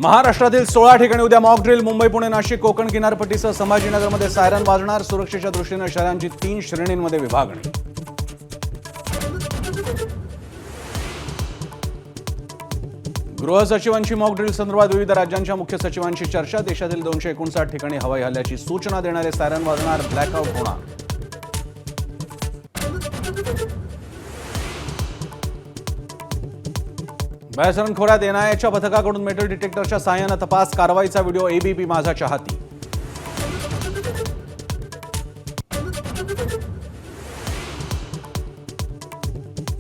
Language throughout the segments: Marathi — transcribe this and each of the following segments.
महाराष्ट्रातील 16 ठिकाणी उद्या मॉक ड्रिल. मुंबई, पुणे, नाशिक, कोकण किनारपट्टीसह संभाजीनगरमध्ये सायरन वाजणार. सुरक्षेच्या दृष्टीने शहरांची 3 श्रेणींमध्ये विभागणी. गृह सचिवांची मॉक ड्रिल संदर्भात विविध राज्यांच्या मुख्य सचिवांशी चर्चा. देशातील 259 ठिकाणी हवाई हल्ल्याची सूचना देणारे सायरन वाजणार. ब्लॅकआउट होणार. बॅसरण खोऱ्यात एनआयएच्या पथकाकडून मेटल डिटेक्टरच्या साहाय्याने तपास कारवाईचा व्हिडिओ एबीपी माझाच्या हाती.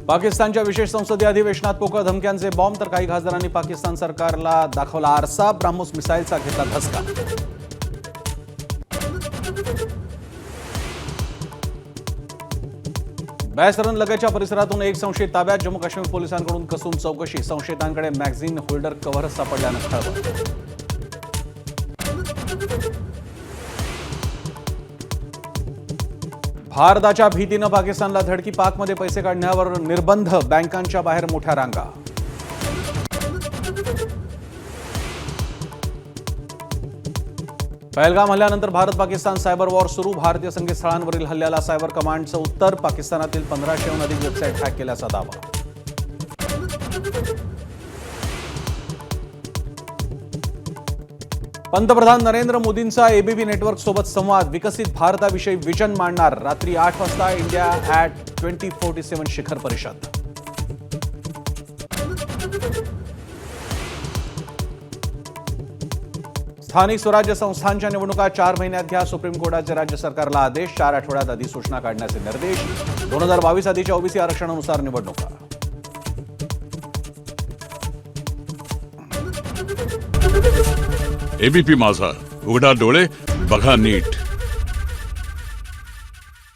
पाकिस्तानच्या विशेष संसदीय अधिवेशनात पोकळ धमक्यांचे बॉम्ब. तर काही खासदारांनी पाकिस्तान सरकारला दाखवला आरसा. ब्राह्मोस मिसाईलचा घेतला धसका. बॅसरण लगतच्या परिसरातून एक संशयित ताब्यात. जम्मू काश्मीर पोलिसांकडून कसून चौकशी. संशयितांकडे मॅगझिन होल्डर कव्हर सापडल्यानं खळबळ. भारताच्या भीतीनं पाकिस्तानला धडकी. पाकमध्ये पैसे काढण्यावर निर्बंध. बँकांच्या बाहेर मोठ्या रांगा. पहलगाम हल्ल्यानंतर भारत पाकिस्तान सायबर वॉर सुरू. भारतीय संकेतस्थळांवरील हल्ल्याला सायबर कमांडचं उत्तर. पाकिस्तानातील 1500हून अधिक वेबसाईट हॅक केल्याचा दावा. पंतप्रधान नरेंद्र मोदींचा एबीपी नेटवर्क सोबत संवाद. विकसित भारताविषयी विजन मांडणार. रात्री 8 वाजता इंडिया @ 2047 शिखर परिषद. स्थानिक स्वराज्य संस्थांच्या निवडणुका 4 महिन्यात घ्या. सुप्रीम कोर्टाचे राज्य सरकारला आदेश. 4 आठवड्यात अधिसूचना काढण्याचे निर्देश. 2022 आधीच्या ओबीसी आरक्षणानुसार निवडणुका. एबीपी माझा, उघडा डोळे बघा नीट.